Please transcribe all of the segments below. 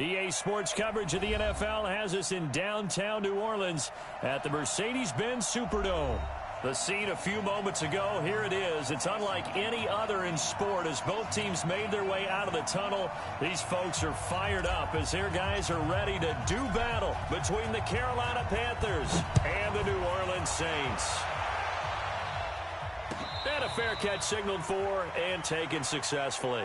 EA Sports coverage of the NFL has us in downtown New Orleans at the Mercedes-Benz Superdome. The scene a few moments ago, here it is. It's unlike any other in sport as both teams made their way out of the tunnel. These folks are fired up as their guys are ready to do battle between the Carolina Panthers and the New Orleans Saints. And a fair catch signaled for and taken successfully.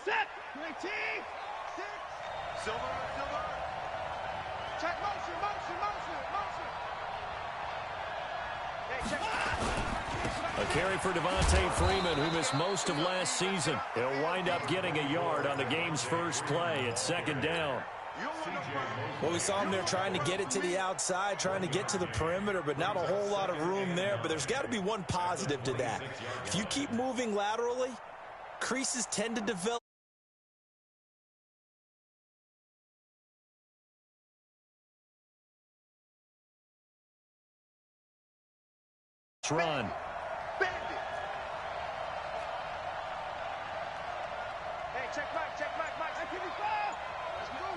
Set. 19. 6. Silver. Check motion. Hey, check. A carry for Devontae Freeman, who missed most of last season. He'll wind up getting a yard on the game's first play. It's second down. Well, we saw him there trying to get it to the outside, trying to get to the perimeter, but not a whole lot of room there. But there's got to be one positive to that. If you keep moving laterally, creases tend to develop. Run. Bandit. Hey, check Mike. Hey, give me five. Let's move.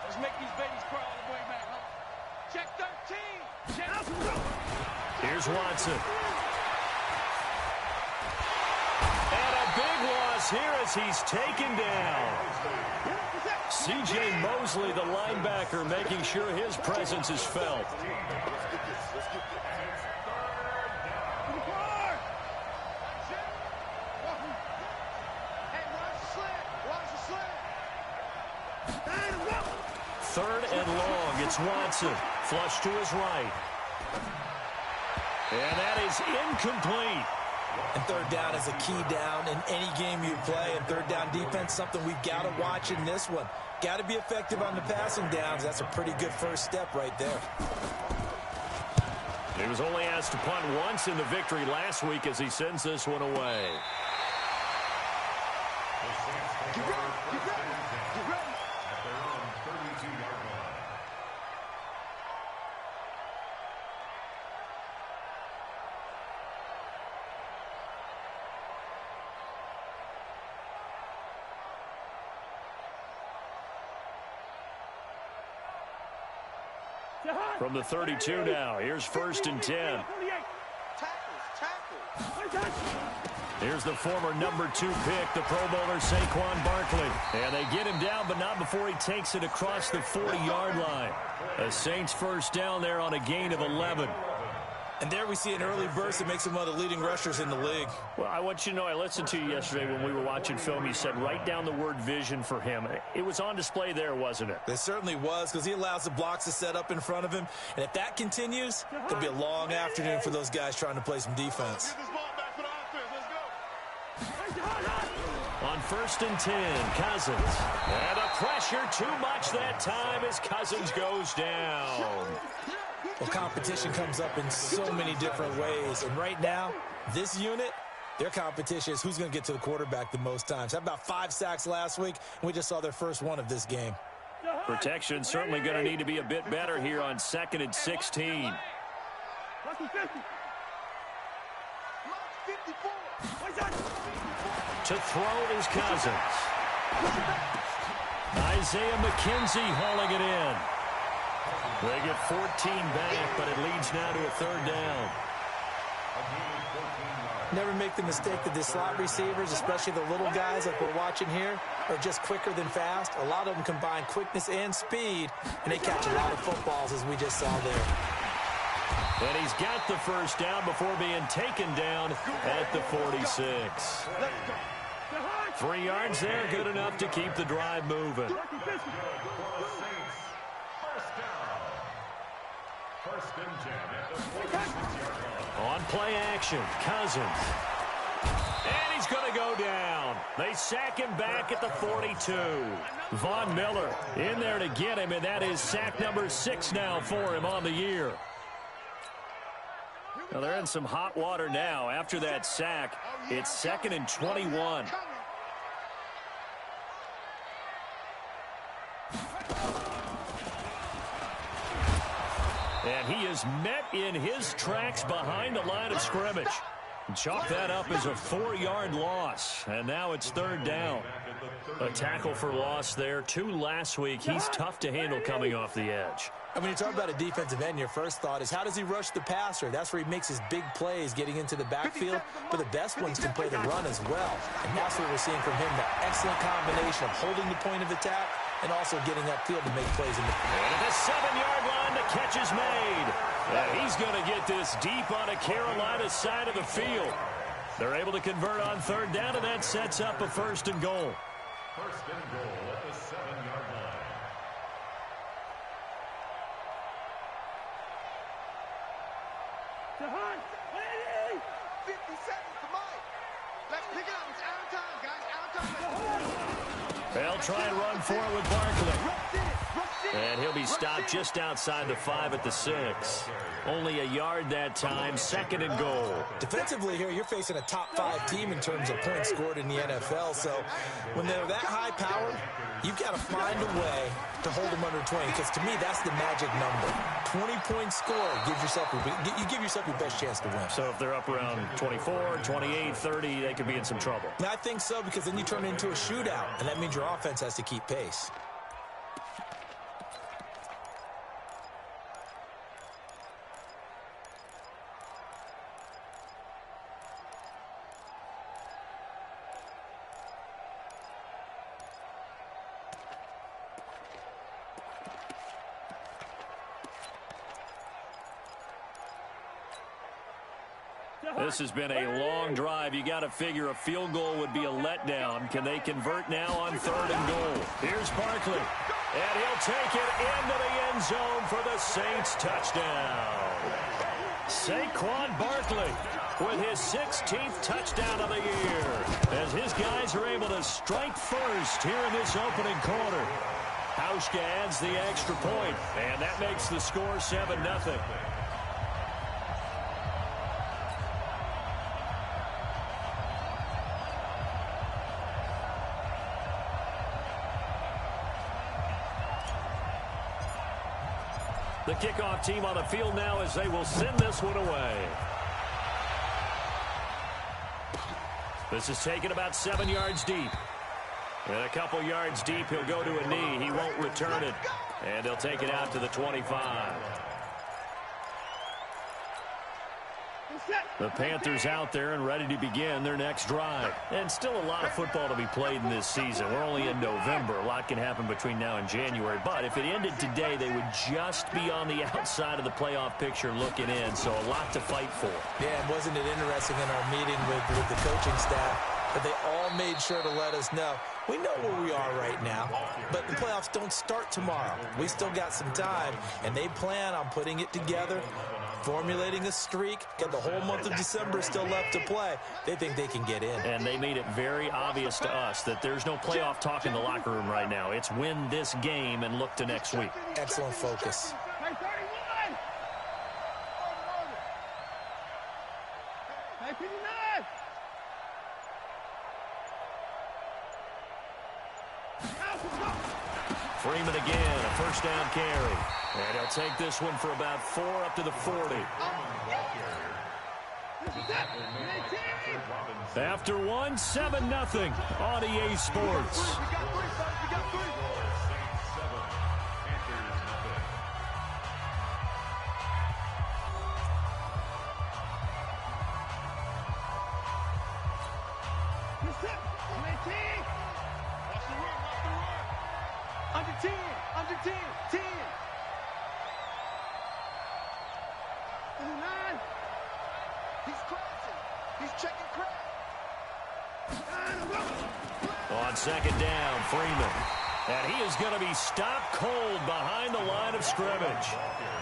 Let's make these babies crawl all the way back, huh? Check 13. Here's Watson. And a big loss here as he's taken down. C.J. Mosley, the linebacker, making sure his presence is felt. Third and long. It's Watson. Flush to his right. And that is incomplete. And third down is a key down in any game you play. And third down defense, something we've got to watch in this one. Got to be effective on the passing downs. That's a pretty good first step right there. He was only asked to punt once in the victory last week as he sends this one away. Get ready. From the 32 now, here's first and 10. Here's the former number 2 pick, the Pro Bowler Saquon Barkley. And they get him down, but not before he takes it across the 40-yard line. A Saints first down there on a gain of 11. And there we see an early burst that makes him one of the leading rushers in the league. Well, I want you to know, I listened to you yesterday when we were watching film. You said write down the word vision for him. It was on display there, wasn't it? It certainly was, because he allows the blocks to set up in front of him. And if that continues, it could be a long afternoon for those guys trying to play some defense. On first and 10, Cousins. And a pressure too much that time as Cousins goes down. Well, competition comes up in so many different ways. And right now, this unit, their competition is who's going to get to the quarterback the most times. How about 5 sacks last week? And we just saw their first one of this game. Protection certainly going to need to be a bit better here on 2nd and 16. To throw is Cousins. Isaiah McKenzie hauling it in. They get 14 back, but it leads now to a third down. Never make the mistake that the slot receivers, especially the little guys like we're watching here, are just quicker than fast. A lot of them combine quickness and speed, and they catch a lot of footballs, as we just saw there. And he's got the first down before being taken down at the 46. 3 yards there, good enough to keep the drive moving. On play action, Cousins. And he's going to go down. They sack him back at the 42. Von Miller in there to get him, and that is sack number 6 now for him on the year. Now they're in some hot water now. After that sack, it's 2nd and 21. And he is met in his tracks behind the line of scrimmage. Chalk that up as a 4-yard loss. And now it's 3rd down. A tackle for loss there. 2 last week. He's tough to handle coming off the edge. And when you talk about a defensive end, your first thought is, how does he rush the passer? That's where he makes his big plays getting into the backfield. But the best ones can play the run as well. And that's what we're seeing from him, that excellent combination of holding the point of attack and also getting upfield to make plays in the field. And at the 7-yard line, the catch is made. And he's going to get this deep on a Carolina side of the field. They're able to convert on 3rd down, and that sets up a 1st and goal. 1st and goal at the 7-yard line. To Hunt. 50 seconds to Mike. Let's pick it up. It's out of time, guys. Out of time. They'll try and run for it with Barkley. And he'll be stopped just outside the 5 at the 6. Only a yard that time. 2nd and goal. Defensively here, you're facing a top 5 team in terms of points scored in the NFL. So when they're that high powered, you've got to find a way to hold them under 20. Because to me, that's the magic number. 20 points scored gives yourself you give yourself your best chance to win. So if they're up around 24, 28, 30, they could be in some trouble. I think so, because then you turn it into a shootout, and that means your offense has to keep pace. This has been a long drive. You got to figure a field goal would be a letdown. Can they convert now on 3rd and goal? Here's Barkley. And he'll take it into the end zone for the Saints touchdown. Saquon Barkley with his 16th touchdown of the year, as his guys are able to strike first here in this opening quarter. Hauschka adds the extra point, and that makes the score 7-0. The kickoff team on the field now as they will send this one away. This is taken about 7 yards deep. And a couple yards deep, he'll go to a knee. He won't return it. And they'll take it out to the 25. The Panthers out there and ready to begin their next drive. And still a lot of football to be played in this season. We're only in November. A lot can happen between now and January. But if it ended today, they would just be on the outside of the playoff picture looking in. So a lot to fight for. Yeah, and wasn't it interesting in our meeting with the coaching staff that they all made sure to let us know, we know where we are right now, but the playoffs don't start tomorrow. We still got some time, and they plan on putting it together, formulating a streak. Got the whole month of December still left to play. They think they can get in. And they made it very obvious to us that there's no playoff talk in the locker room right now. It's win this game and look to next week. Excellent focus. Freeman again, a first down carry. And he'll take this one for about 4 up to the 40. After one, 7-0 on EA Sports. Under 10, 10. 9. He's crossing. He's checking crack. On second down, Freeman. And he is going to be stopped cold behind the line of scrimmage.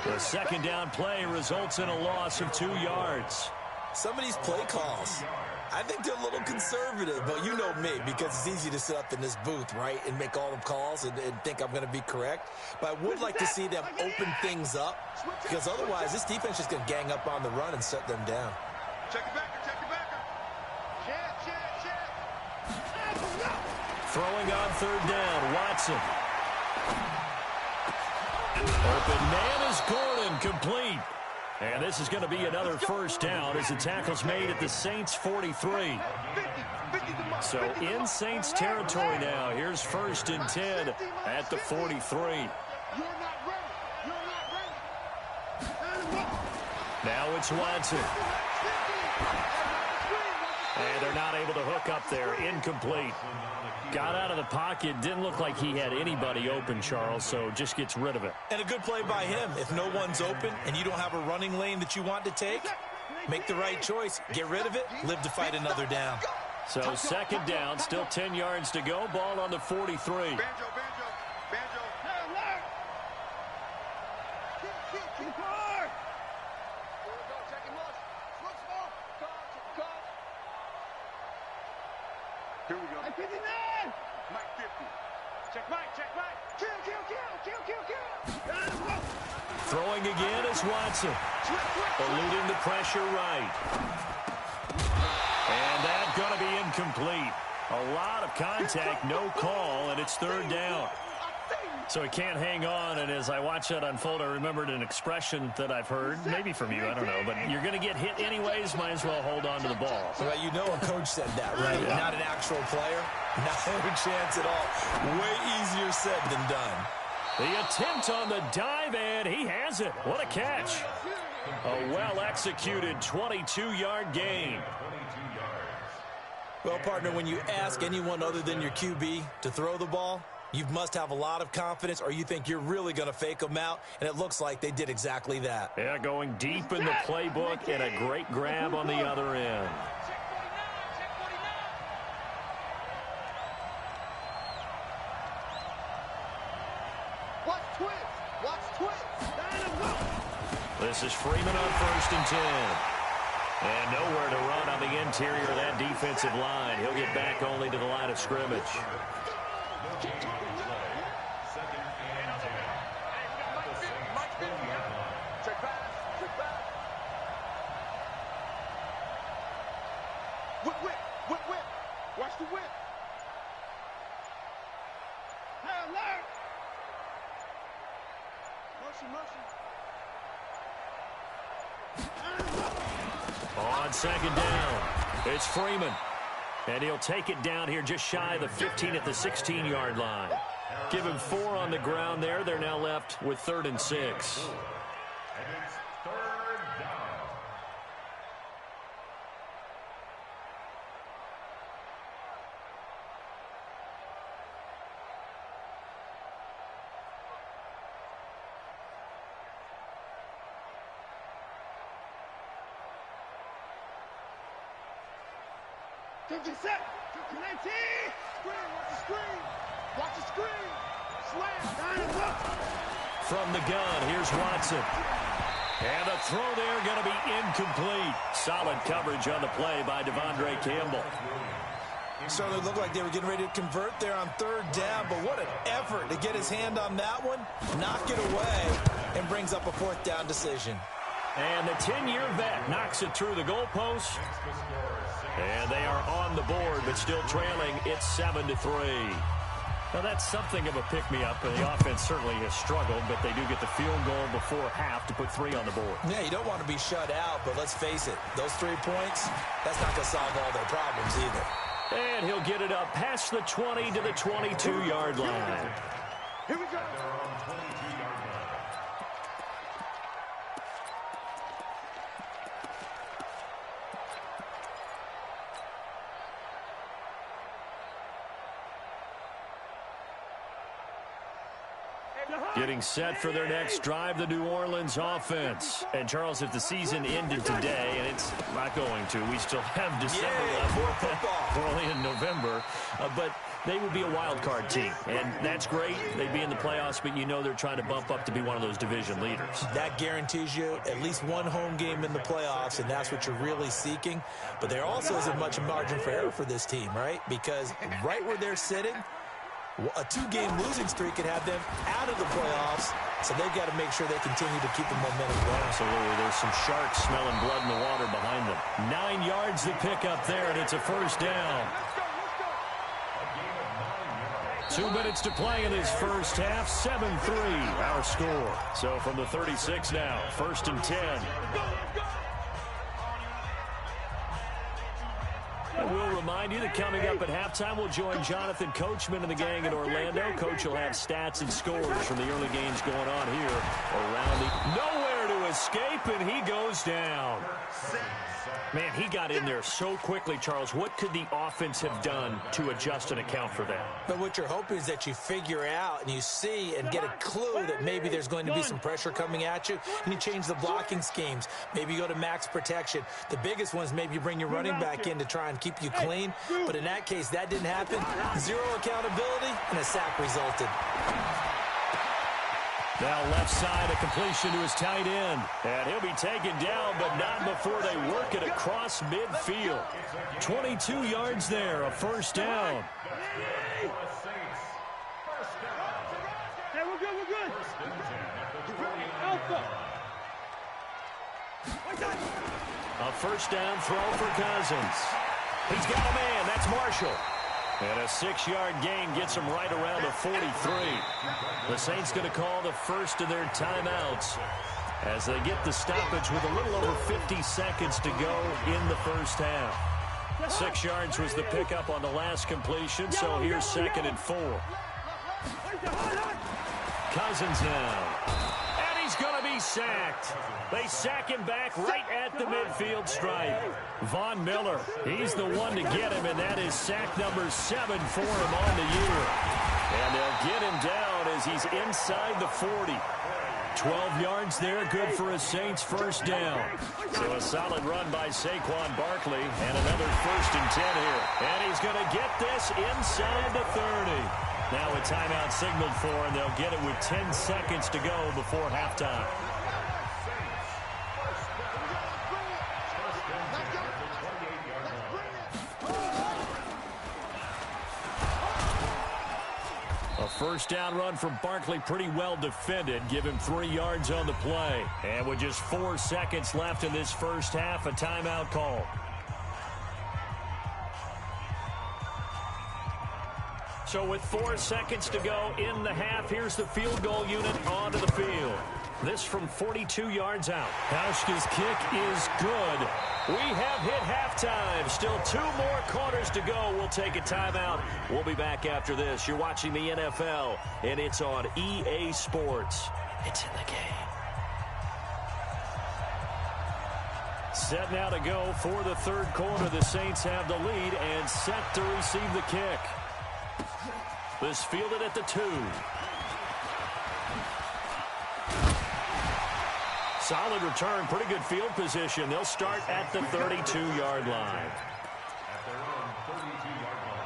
The second down play results in a loss of 2 yards. Some of these play calls, I think they're a little conservative, but you know me, because it's easy to sit up in this booth, right, and make all the calls and think I'm going to be correct. But I would like to see them open things up, because otherwise this defense is going to gang up on the run and shut them down. Check it back. Throwing on third down, Watson. Open man is Gordon, complete. And this is going to be another first down as the tackle's made at the Saints 43. So in Saints territory now. Here's 1st and 10 at the 43. Now it's Watson. And they're not able to hook up there. Incomplete. Got out of the pocket. Didn't look like he had anybody open, Charles, so just gets rid of it. And a good play by him. If no one's open and you don't have a running lane that you want to take, make the right choice. Get rid of it. Live to fight another down. So 2nd down, still 10 yards to go. Ball on the 43. Here we go. Hey, 59! Mike 50. Check Mike, check Mike. Kill. Throwing again is Watson. Eluding the pressure right. And that's going to be incomplete. A lot of contact, no call, and it's 3rd down. So he can't hang on, and as I watch that unfold, I remembered an expression that I've heard, maybe from you, I don't know, but you're going to get hit anyways, might as well hold on to the ball. Well, you know a coach said that, right? Yeah. Not an actual player. Not a chance at all. Way easier said than done. The attempt on the dive, and he has it. What a catch. A well-executed 22-yard gain. Well, partner, when you ask anyone other than your QB to throw the ball, you must have a lot of confidence, or you think you're really going to fake them out, and it looks like they did exactly that. Yeah, going deep in the playbook and a great grab on the other end. Watch twist. This is Freeman on 1st and 10. And nowhere to run on the interior of that defensive line. He'll get back only to the line of scrimmage. Whip. Watch the whip. Hey, alert. On 2nd down, it's Freeman. And he'll take it down here just shy of the 15 at the 16-yard line. Give him 4 on the ground there. They're now left with 3rd and 6. And it's 3rd down. Watch the screen. Slam. From the gun, here's Watson. And the throw there going to be incomplete. Solid coverage on the play by Devondre Campbell. Certainly looked like they were getting ready to convert there on 3rd down, but what an effort to get his hand on that one, knock it away, and brings up a 4th down decision. And the 10-year vet knocks it through the goalpost. And they are on the board, but still trailing. It's 7-3. Now, that's something of a pick-me-up. The offense certainly has struggled, but they do get the field goal before half to put 3 on the board. Yeah, you don't want to be shut out, but let's face it, those 3 points, that's not going to solve all their problems either. And he'll get it up past the 20 to the 22-yard line. Here we go. Getting set for their next drive, the New Orleans offense. And, Charles, if the season ended today, and it's not going to, we still have December left. More football. We're only in November. But they would be a wild card team, and that's great. They'd be in the playoffs, but you know they're trying to bump up to be one of those division leaders. That guarantees you at least one home game in the playoffs, and that's what you're really seeking. But there also isn't much margin for error for this team, right? Because right where they're sitting, a 2-game losing streak could have them out of the playoffs, so they've got to make sure they continue to keep the momentum going. Absolutely. There's some sharks smelling blood in the water behind them. 9 yards to pick up there, and it's a first down. 2 minutes to play in this first half. 7-3 our score. So from the 36 now, 1st and 10. And we'll remind you that coming up at halftime, we'll join Jonathan Coachman and the gang in Orlando. Coach will have stats and scores from the early games going on here around the... Nowhere to escape, and he goes down. Man, he got in there so quickly, Charles. What could the offense have done to adjust and account for that? But what you're hoping is that you figure out and you see and get a clue that maybe there's going to be some pressure coming at you, and you change the blocking schemes. Maybe you go to max protection. The biggest one is maybe you bring your running back in to try and keep you clean. But in that case, that didn't happen. Zero accountability, and a sack resulted. Now left side, a completion to his tight end. And he'll be taken down, but not before they work it across midfield. 22 yards there, a first down. Hey, we're good, we're good. Alpha. A first down throw for Cousins. He's got a man, that's Marshall. And a 6-yard gain gets him right around the 43. The Saints going to call the first of their timeouts as they get the stoppage with a little over 50 seconds to go in the first half. 6 yards was the pickup on the last completion, so here's 2nd and 4. Cousins now. And he's going to be sacked. They sack him back right at the midfield stripe. Von Miller, he's the one to get him, and that is sack number 7 for him on the year. And they'll get him down as he's inside the 40. 12 yards there, good for a Saints first down. So a solid run by Saquon Barkley, and another 1st and 10 here. And he's going to get this inside the 30. Now a timeout signaled for, and they'll get it with 10 seconds to go before halftime. A first down run from Barkley, pretty well defended. Give him 3 yards on the play. And with just 4 seconds left in this first half, a timeout call. So with 4 seconds to go in the half, here's the field goal unit onto the field. This from 42 yards out. Hauschka's kick is good. We have hit halftime. Still 2 more quarters to go. We'll take a timeout. We'll be back after this. You're watching the NFL, and it's on EA Sports. It's in the game. Set now to go for the 3rd quarter. The Saints have the lead and set to receive the kick. This fielded at the 2. Solid return, pretty good field position. They'll start at the 32-yard line. At their own 32-yard line.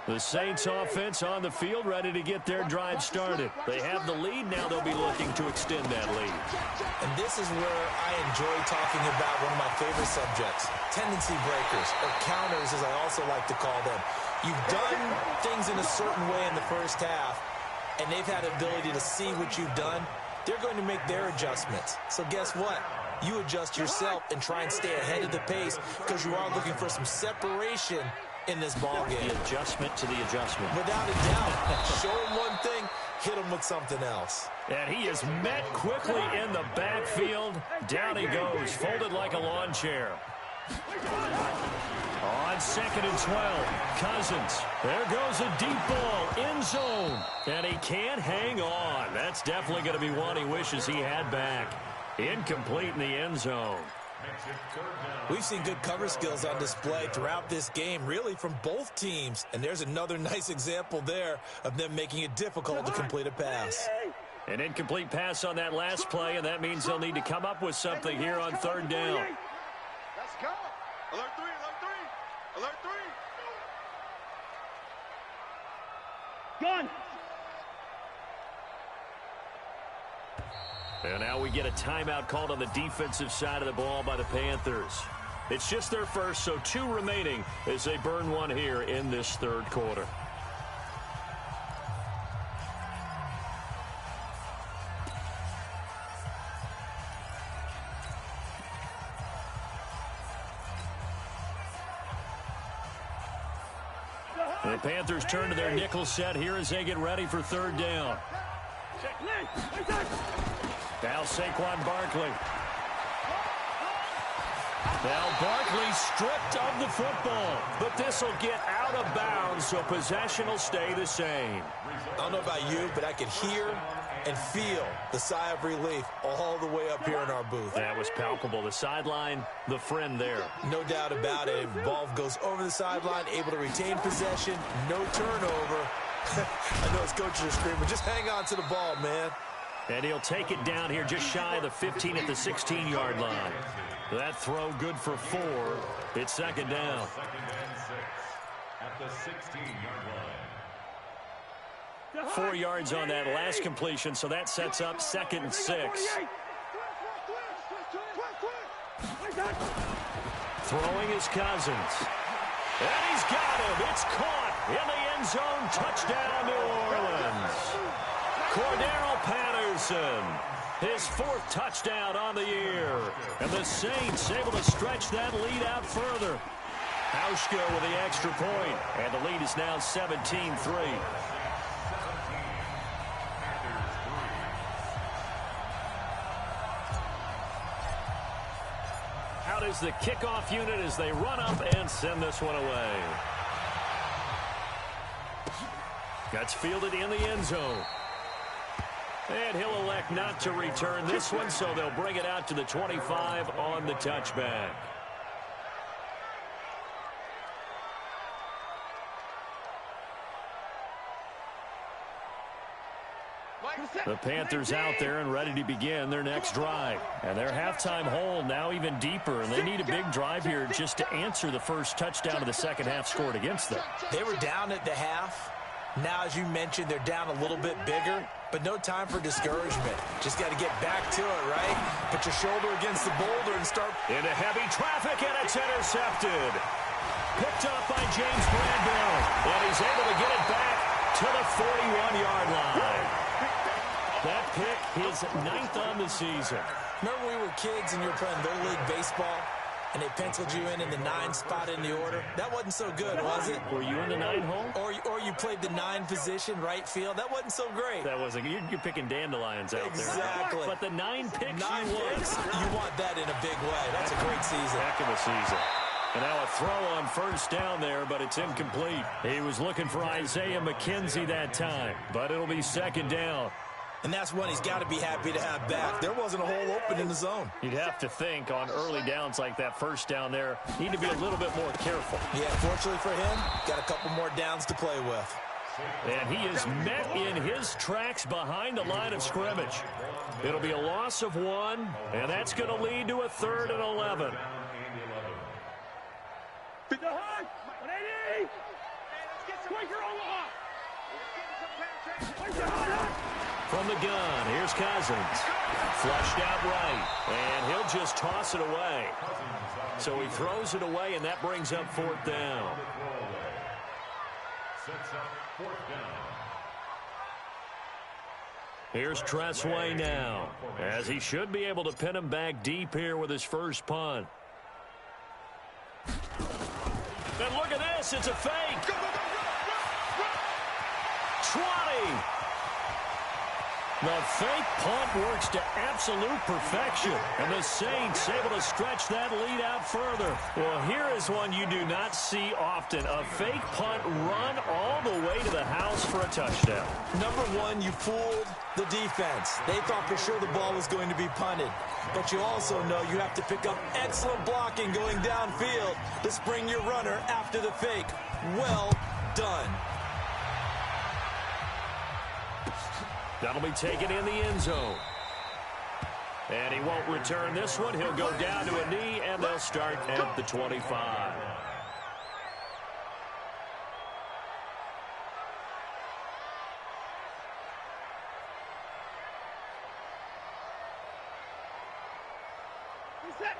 The Saints offense on the field, ready to get their drive started. They have the lead. Now they'll be looking to extend that lead. And this is where I enjoy talking about one of my favorite subjects, tendency breakers, or counters as I also like to call them. You've done things in a certain way in the first half, and they've had the ability to see what you've done. They're going to make their adjustments. So guess what? You adjust yourself and try and stay ahead of the pace because you are looking for some separation in this ball game. The adjustment to the adjustment. Without a doubt. Show him one thing, hit him with something else. And he is met quickly in the backfield. Down he goes, folded like a lawn chair. On 2nd and 12, Cousins. There goes a deep ball, end zone. And he can't hang on. That's definitely going to be one he wishes he had back. Incomplete in the end zone. We've seen good cover skills on display throughout this game, really from both teams. And there's another nice example there of them making it difficult to complete a pass. An incomplete pass on that last play, and that means they'll need to come up with something here on 3rd down. Let's go. Alert 3, alert 3. Alert 3. Gun. And now we get a timeout called on the defensive side of the ball by the Panthers. It's just their first, so 2 remaining as they burn one here in this 3rd quarter. The Panthers turn to their nickel set here as they get ready for third down. Now Saquon Barkley. Now Barkley stripped of the football, but this will get out of bounds, so possession will stay the same. I don't know about you, but I could hear and feel the sigh of relief all the way up here in our booth. That was palpable. The sideline, the friend there. No doubt about it. Ball goes over the sideline, able to retain possession, no turnover. I know his coaches are screaming, just hang on to the ball, man. And he'll take it down here just shy of the 15 at the 16-yard line. That throw good for 4. It's second down. Second and 6 at the 16-yard line. 4 yards on that last completion, so that sets up second and 6. Throwing is Cousins. And he's got him. It's caught in the end zone. Touchdown, New Orleans. Cordero Patterson, his 4th touchdown on the year. And the Saints able to stretch that lead out further. Hauschka with the extra point, and the lead is now 17-3. Out is the kickoff unit as they run up and send this one away. That's fielded in the end zone. And he'll elect not to return this one, so they'll bring it out to the 25 on the touchback. The Panthers out there and ready to begin their next drive. And their halftime hole now even deeper, and they need a big drive here just to answer the first touchdown of the second half scored against them. They were down at the half. Now, as you mentioned, they're down a little bit bigger, but no time for discouragement. Just got to get back to it, right? Put your shoulder against the boulder and start. Into heavy traffic, and it's intercepted. Picked up by James Bradbury, and he's able to get it back to the 41-yard line. That pick, his 9th on the season. Remember we were kids and you were playing Little League Baseball, and they penciled you in the 9 spot in the order? That wasn't so good, was it? Were you in the 9 hole? Or you played the 9 position, right field? That wasn't so great. That wasn't. You're picking dandelions out there. Exactly. But the 9 picks 9 you picks, you want that in a big way. That's a great season. Heck of a season. And now a throw on first down there, but it's incomplete. He was looking for Isaiah McKenzie that time, but it'll be second down. And that's one he's got to be happy to have back. There wasn't a hole open in the zone. You'd have to think on early downs like that first down there, need to be a little bit more careful. Yeah, fortunately for him, got a couple more downs to play with. And he is met in his tracks behind the line of scrimmage. It'll be a loss of 1, and that's going to lead to a 3rd and 11. From the gun, here's Cousins. Flushed out right, and he'll just toss it away. So he throws it away, and that brings up 4th down. Here's Tressway now, as he should be able to pin him back deep here with his first punt. And look at this, it's a fake. 20. The fake punt works to absolute perfection, and the Saints able to stretch that lead out further. Well, here is one you do not see often. A fake punt run all the way to the house for a touchdown. Number one, you fooled the defense. They thought for sure the ball was going to be punted. But you also know you have to pick up excellent blocking going downfield to spring your runner after the fake. Well done. That'll be taken in the end zone. And he won't return this one. He'll go down to a knee, and they'll start at the 25.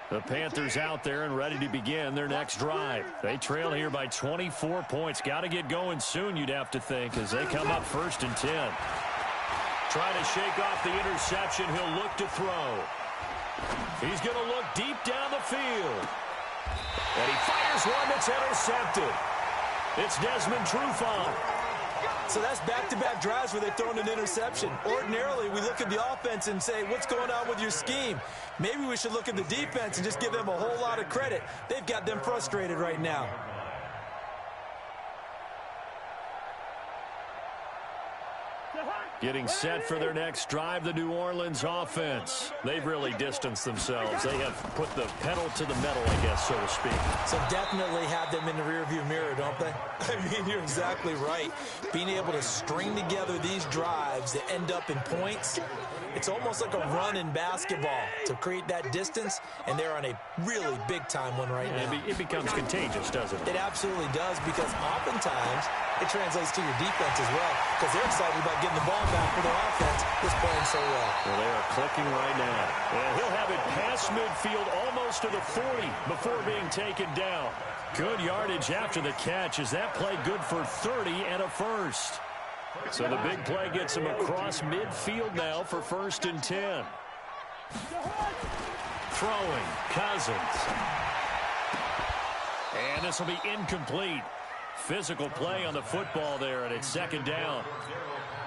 The Panthers out there and ready to begin their next drive. They trail here by 24 points. Got to get going soon, you'd have to think, as they come up 1st and 10. Trying to shake off the interception. He'll look to throw. He's going to look deep down the field. And he fires one that's intercepted. It's Desmond Trufant. So that's back-to-back drives where they've thrown an interception. Ordinarily, we look at the offense and say, what's going on with your scheme? Maybe we should look at the defense and just give them a whole lot of credit. They've got them frustrated right now. Getting set for their next drive, the New Orleans offense. They've really distanced themselves. They have put the pedal to the metal, I guess, so to speak. So definitely have them in the rearview mirror, don't they? I mean, you're exactly right. Being able to string together these drives that end up in points, it's almost like a run in basketball to create that distance, and they're on a really big-time one right now. It becomes contagious, doesn't it? It absolutely does, because oftentimes it translates to your defense as well, because they're excited about getting the ball back for their offense that's playing so well. Well, they are clicking right now. And he'll have it past midfield almost to the 40 before being taken down. Good yardage after the catch as that play good for 30 and a first. So the big play gets him across midfield now for 1st and 10. Throwing, Cousins. And this will be incomplete. Physical play on the football there, and it's 2nd down.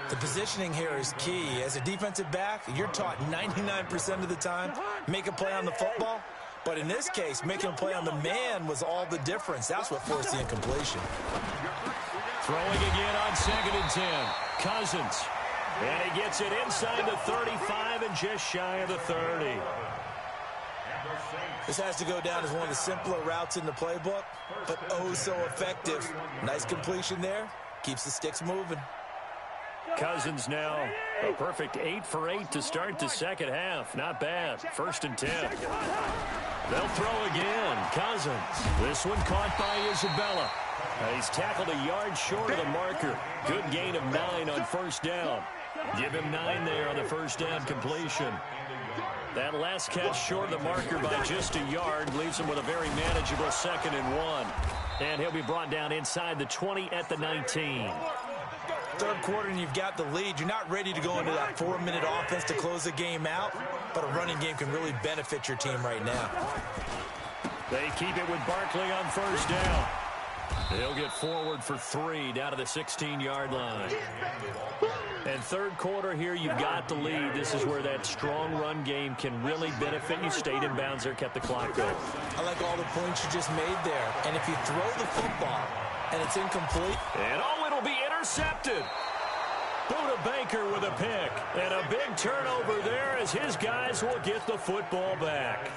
The positioning here is key. As a defensive back, you're taught 99% of the time, make a play on the football. But in this case, making a play on the man was all the difference. That's what forced the incompletion. Throwing again on 2nd and 10. Cousins. And he gets it inside the 35 and just shy of the 30. This has to go down as one of the simpler routes in the playbook, but oh so effective. Nice completion there. Keeps the sticks moving. Cousins now a perfect 8 for 8 to start the second half. Not bad. 1st and 10. They'll throw again. Cousins. This one caught by Isabella. He's tackled a yard short of the marker. Good gain of 9 on 1st down. Give him 9 there on the 1st down completion. That last catch short of the marker by just a yard leaves him with a very manageable 2nd and 1. And he'll be brought down inside the 20 at the 19. Third quarter and you've got the lead. You're not ready to go into that 4-minute offense to close the game out, but a running game can really benefit your team right now. They keep it with Barkley on 1st down. He'll get forward for 3 down to the 16-yard line. And third quarter here, you've got the lead. This is where that strong run game can really benefit you. Stayed in bounds there, kept the clock going. I like all the points you just made there. And if you throw the football and it's incomplete. And oh, it'll be intercepted. Buda Baker with a pick. And a big turnover there as his guys will get the football back.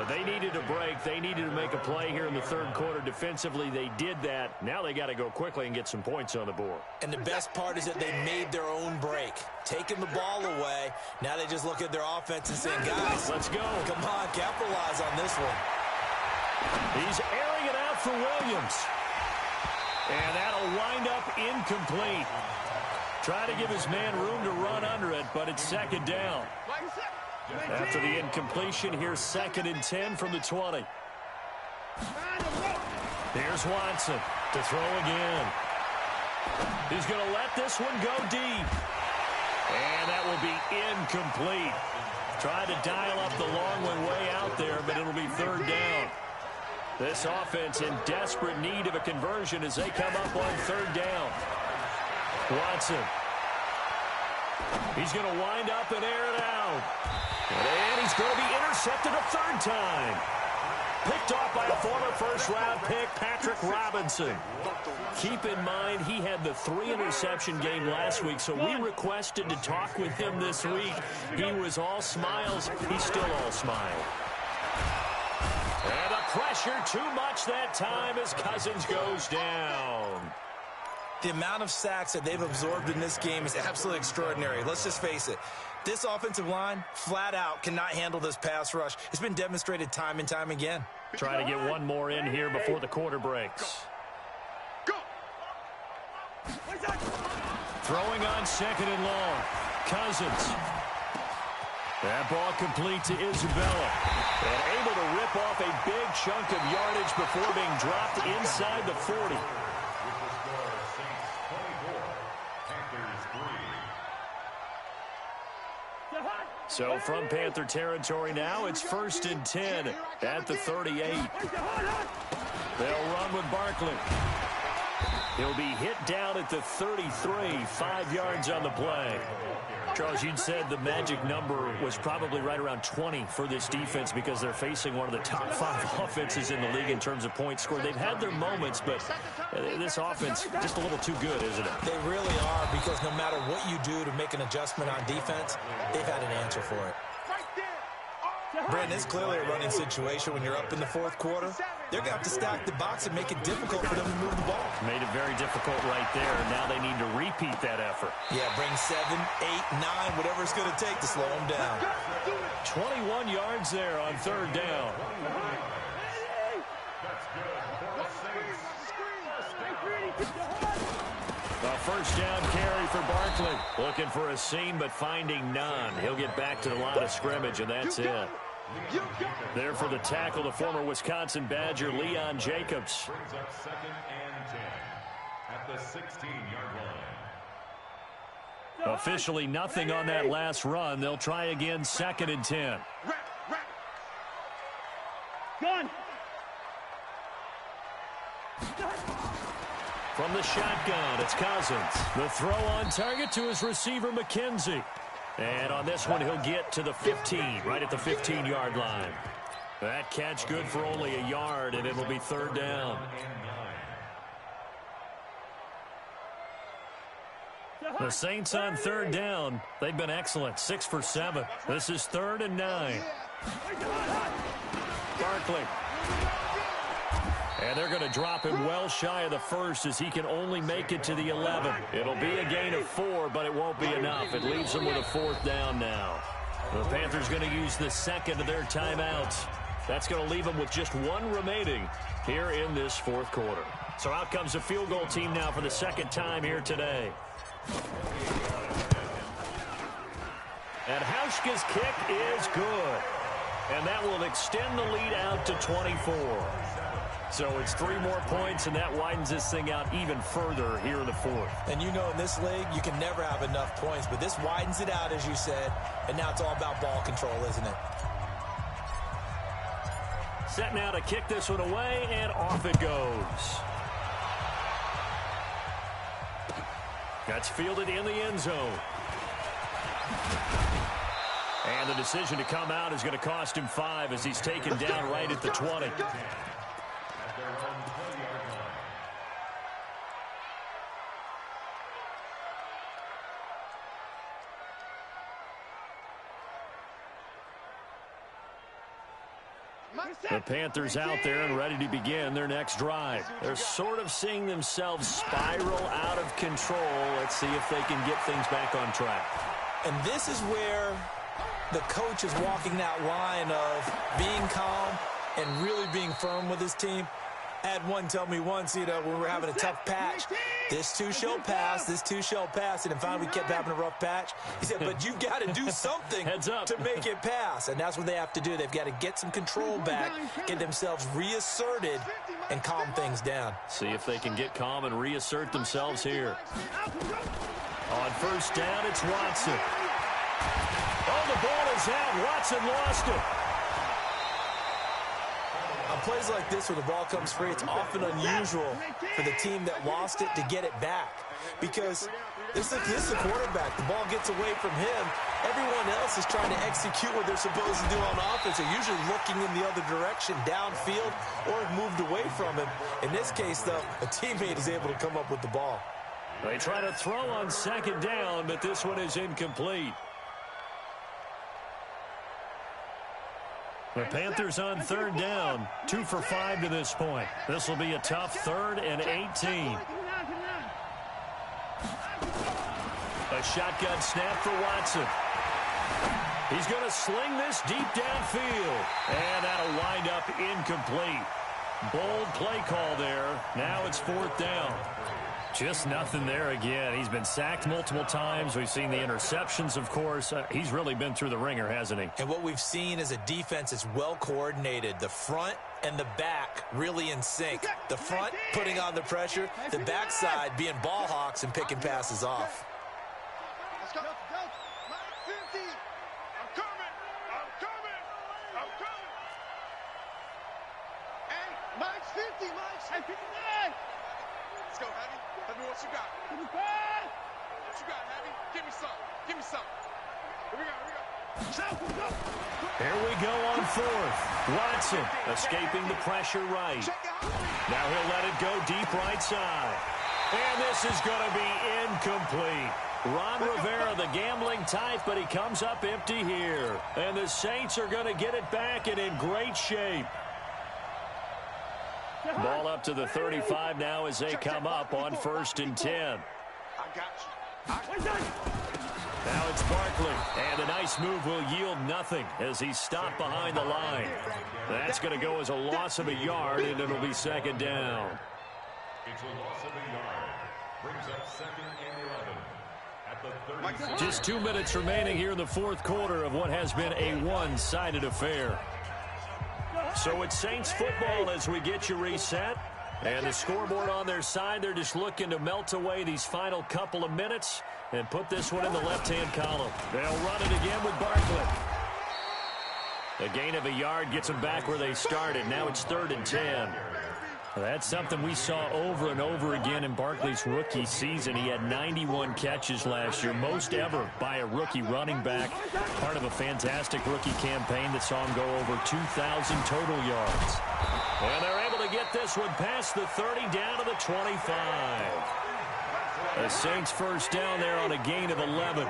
They needed a break. They needed to make a play here in the third quarter. Defensively, they did that. Now they got to go quickly and get some points on the board. And the best part is that they made their own break. Taking the ball away. Now they just look at their offense and saying, guys, let's go. Come on, capitalize on this one. He's airing it out for Williams. And that'll wind up incomplete. Try to give his man room to run under it, but it's 2nd down. After the incompletion, here's 2nd and 10 from the 20. Here's Watson to throw again. He's going to let this one go deep. And that will be incomplete. Tried to dial up the long one way out there, but it'll be 3rd down. This offense in desperate need of a conversion as they come up on 3rd down. Watson. He's going to wind up and air it out. And he's going to be intercepted a 3rd time. Picked off by a former first-round pick, Patrick Robinson. Keep in mind, he had the 3-interception game last week, so we requested to talk with him this week. He was all smiles. He's still all smile. And the pressure too much that time as Cousins goes down. The amount of sacks that they've absorbed in this game is absolutely extraordinary. Let's just face it. This offensive line, flat out, cannot handle this pass rush. It's been demonstrated time and time again. Try to get one more in here before the quarter breaks. Go. Throwing on 2nd and long. Cousins. That ball complete to Isabella. And able to rip off a big chunk of yardage before being dropped inside the 40. So from Panther territory now, it's 1st and 10 at the 38. They'll run with Barkley. He'll be hit down at the 33, 5 yards on the play. Charles, you'd said the magic number was probably right around 20 for this defense because they're facing one of the top 5 offenses in the league in terms of points scored. They've had their moments, but this offense just a little too good, isn't it? They really are, because no matter what you do to make an adjustment on defense, they've had an answer for it. Brandon, it's clearly a running situation when you're up in the fourth quarter. They're going to have to stack the box and make it difficult for them to move the ball. Made it very difficult right there. Now they need to repeat that effort. Yeah, bring 7, 8, 9, whatever it's going to take to slow them down. 21 yards there on third down. A first down carry for Barkley. Looking for a seam, but finding none. He'll get back to the line of scrimmage, and that's it. There for the tackle, the former Wisconsin Badger, Leon Jacobs. Brings up 2nd and 10 at the 16-yard line. Officially nothing on that last run. They'll try again, 2nd and 10. Gun. From the shotgun, it's Cousins. The throw on target to his receiver, McKenzie. And on this one, he'll get to the 15, right at the 15-yard line. That catch good for only a yard, and it'll be third down. The Saints on third down. They've been excellent, 6 for 7. This is 3rd and 9. Barkley. And they're going to drop him well shy of the first as he can only make it to the 11. It'll be a gain of 4, but it won't be enough. It leaves them with a 4th down now. The Panthers going to use the second of their timeouts. That's going to leave them with just 1 remaining here in this 4th quarter. So out comes the field goal team now for the 2nd time here today. And Hauschka's kick is good. And that will extend the lead out to 24. So it's 3 more points, and that widens this thing out even further here in the 4th. And you know in this league, you can never have enough points, but this widens it out, as you said, and now it's all about ball control, isn't it? Set now to kick this one away, and off it goes. That's fielded in the end zone. And the decision to come out is going to cost him 5 as he's taken down right at the 20. The Panthers out there and ready to begin their next drive. They're sort of seeing themselves spiral out of control. Let's see if they can get things back on track. And this is where the coach is walking that line of being calm and really being firm with his team. I had one tell me once, when we were having a tough patch, this too shall pass, this too shall pass. And finally we kept having a rough patch. He said, but you got to do something to make it pass. And that's what they have to do. They've got to get some control back, get themselves reasserted, and calm things down. See if they can get calm and reassert themselves here. On first down, it's Watson. Oh, the ball is out. Watson lost it. On plays like this where the ball comes free, it's often unusual for the team that lost it to get it back. Because this is the quarterback. The ball gets away from him. Everyone else is trying to execute what they're supposed to do on offense. They're usually looking in the other direction, downfield, or have moved away from him. In this case, though, a teammate is able to come up with the ball. They try to throw on second down, but this one is incomplete. The Panthers on third down, 2 for 5 to this point. This will be a tough 3rd and 18. A shotgun snap for Watson. He's going to sling this deep downfield, and that'll wind up incomplete. Bold play call there. Now it's 4th down. Just nothing there again. He's been sacked multiple times. We've seen the interceptions, of course. He's really been through the ringer, hasn't he? And what we've seen is a defense that's well coordinated. The front and the back really in sync. The front putting on the pressure. The backside being ball hawks and picking passes off. Let's go. Mike 50. I'm coming. Hey, Mike's 50. Mike's 59. Let's go, Heavy. Heavy, what you got? What you got, Heavy? Give me some. Give me some. Here we go. Here we go. Here we go on fourth. Watson escaping the pressure right. Now he'll let it go deep right side. And this is going to be incomplete. Ron Rivera, the gambling type, but he comes up empty here. And the Saints are going to get it back and in great shape. Ball up to the 35 now as they come up on 1st and 10. I got you. Now it's Barkley, and a nice move will yield nothing as he's stopped behind the line. That's going to go as a loss of a yard, and it'll be 2nd down. It's a loss of a yard. Brings up 2nd and 11 at the 30. Just 2 minutes remaining here in the 4th quarter of what has been a one-sided affair. So it's Saints football as we get you reset. And the scoreboard on their side, they're just looking to melt away these final couple of minutes and put this one in the left-hand column. They'll run it again with Barkley. A gain of a yard gets them back where they started. Now it's 3rd and 10. That's something we saw over and over again in Barkley's rookie season. He had 91 catches last year, most ever by a rookie running back. Part of a fantastic rookie campaign that saw him go over 2,000 total yards. And they're able to get this one past the 30 down to the 25. The Saints first down there on a gain of 11.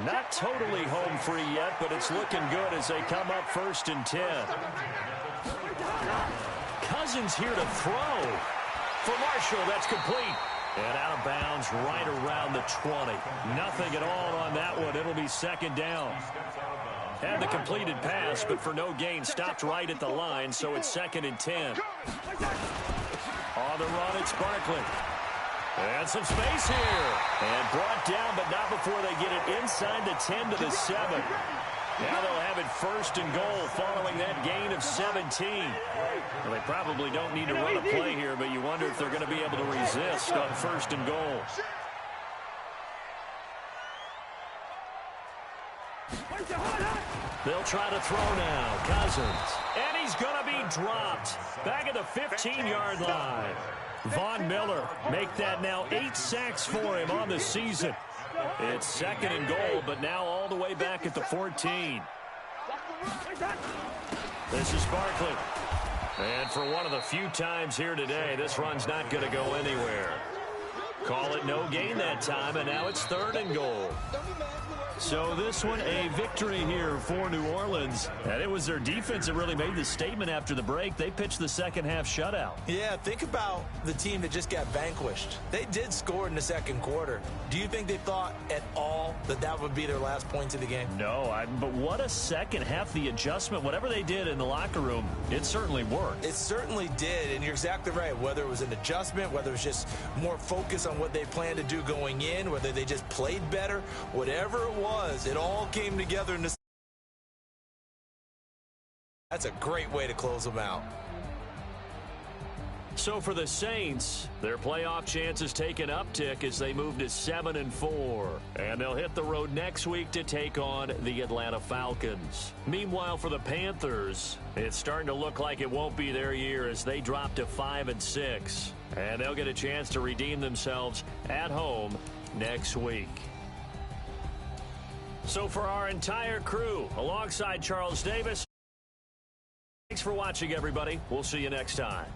Not totally home free yet, but it's looking good as they come up 1st and 10. Cousins here to throw. For Marshall, that's complete. And out of bounds right around the 20. Nothing at all on that one. It'll be 2nd down. Had the completed pass, but for no gain, stopped right at the line, so it's 2nd and 10. On the run, it's Barkley. And some space here. And brought down, but not before they get it inside the 10 to the 7. Now they'll have it 1st and goal following that gain of 17. Well, they probably don't need to run a play here, but you wonder if they're going to be able to resist on 1st and goal. They'll try to throw now. Cousins. And he's going to be dropped. Back at the 15-yard line. Von Miller make that now 8 sacks for him on the season. It's 2nd and goal, but now all the way back at the 14. This is Barkley. And for one of the few times here today, this run's not going to go anywhere. Call it no gain that time, and now it's 3rd and goal. So this one, a victory here for New Orleans. And it was their defense that really made the statement after the break. They pitched the second-half shutout. Yeah, think about the team that just got vanquished. They did score in the 2nd quarter. Do you think they thought at all that that would be their last points of the game? No, but what a second half. The adjustment, whatever they did in the locker room, it certainly worked. It certainly did, and you're exactly right. Whether it was an adjustment, whether it was just more focus on what they planned to do going in, whether they just played better, whatever it was, it all came together in this. That's a great way to close them out. So for the Saints, their playoff chances take an uptick as they move to 7-4. And they'll hit the road next week to take on the Atlanta Falcons. Meanwhile, for the Panthers, it's starting to look like it won't be their year as they drop to 5-6. And they'll get a chance to redeem themselves at home next week. So for our entire crew, alongside Charles Davis, thanks for watching, everybody. We'll see you next time.